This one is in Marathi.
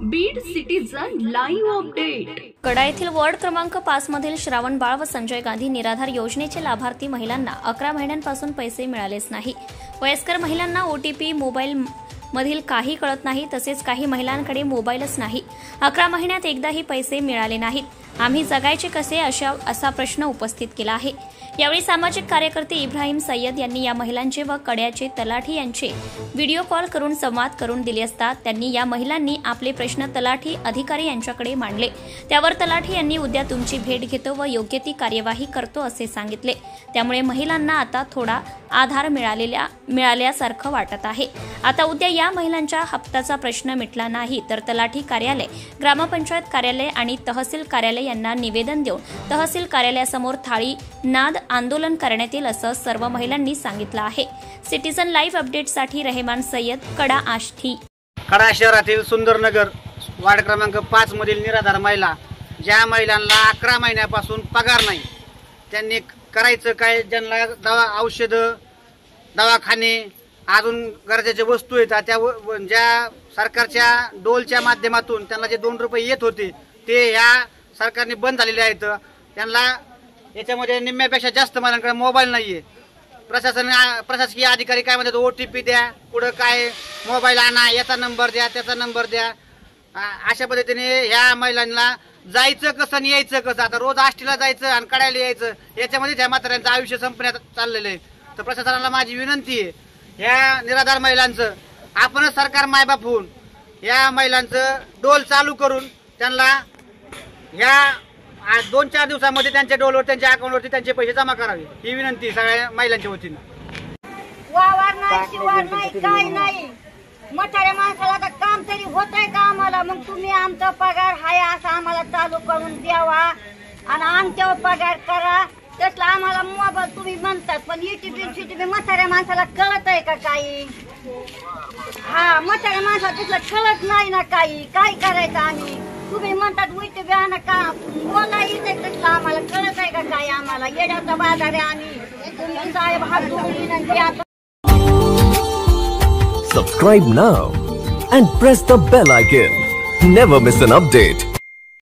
Beed citizen live update. Kada येथील वॉर्ड क्रमांक 5 मधील श्रावण बाळ व संजय गांधी निराधार योजनेचे लाभार्थी महिलांना 11 महिन्यांपासून पैसे मिळालेच नाही। वयस्कर महिलांना ओटीपी मोबाईल मधील काही कळत नाही, तसेच काही महिलांकडे मोबाईलच नाही। 11 महिन्यात एकदाही पैसे मिळाले नाहीत। आम्ही जगायचे कसे असा प्रश्न उपस्थित केला आहे। यावेळी सामाजिक कार्यकर्ते इब्राहिम सय्यद यांनी या महिलांचे व कड्याचे तलाठी यांचे व्हिडिओ कॉल करून संवाद करून दिले असता त्यांनी या महिलांनी आपले प्रश्न तलाठी अधिकारी यांच्याकडे मांडले। त्यावर तलाठी यांनी उद्या तुमची भेट घेतो व योग्य ती कार्यवाही करतो असे सांगितले। त्यामुळे महिलांना आता थोडा आधार मिळाल्यासारखं वाटत आहे। आता उद्या या महिलांच्या हप्त्याचा प्रश्न मिटला नाही तर तलाठी कार्यालय, ग्रामपंचायत कार्यालय आणि तहसील कार्यालय यांना निवेदन देऊन तहसील कार्यालयासमोर थाळी नाद आंदोलन करण्यात येईल असं सर्व महिलांनी सांगितलं आहे। सिटीजन लाईव्ह अपडेटसाठी रहमान सय्यद, कडा आष्टी। कडा शहरातील सुंदरनगर वार्ड क्रमांक 5 मधील निराधार महिला, ज्या महिलांना 11 महिन्यापासून पगार नाही, त्यांनी करायचं काय? ज्यांना औषध, दवाखाने, अजून गरजेच्या वस्तू येतात, त्या ज्या सरकारच्या डोलच्या माध्यमातून त्यांना जे 2 रुपये येत होते ते ह्या सरकारने बंद झालेले आहेत। त्यांना याच्यामध्ये निम्म्यापेक्षा जास्त महिलांकडे मोबाईल नाहीये। प्रशासकीय अधिकारी काय म्हणतात, ओटीपी द्या, पुढे काय मोबाईल आणा, याचा नंबर द्या, त्याचा नंबर द्या। अशा पद्धतीने ह्या महिलांना जायचं कसं आणि यायचं कसं? आता रोज आष्टीला जायचं आणि कडायला यायचं, याच्यामध्ये ह्या म्हाताऱ्यांचं आयुष्य संपण्यात चाललेलं आहे। तर प्रशासनाला माझी विनंती आहे, ह्या निराधार महिलांचं आपणच सरकार मायबाप होऊन या महिलांचं डोल चालू करून त्यांना ह्या 2-4 दिवसामध्ये त्यांच्या डोलवर, त्यांच्या अकाउंटवरती त्यांचे पैसे जमा करावे, ही विनंती सगळ्या महिलांच्या वतीनं। वावर नाही, शिवार नाही, काय नाही। म्हाताऱ्या माणसाला तर काम तरी होतंय का आम्हाला? मग तुम्ही आमचा पगार हाय असं आम्हाला चालू करून द्यावा आणि आमच्यावर पगार करा। तसला आम्हाला मोबाईल तुम्ही म्हणतात, पण यूट्यूब म्हाताऱ्या माणसाला कळत आहे का काही? हा, म्हाताऱ्या माणसाला तसलं कळत नाही ना काही, काय करायचं आम्ही? तुम्ही म्हणतात यूट्यूब आणा का, बोला येते तसलं आम्हाला कळत आहे का काही? आम्हाला येड्याचा बाजार आहे आम्ही। तुम्ही साहेब हात जोडून Subscribe now and press the bell icon. Never miss an update.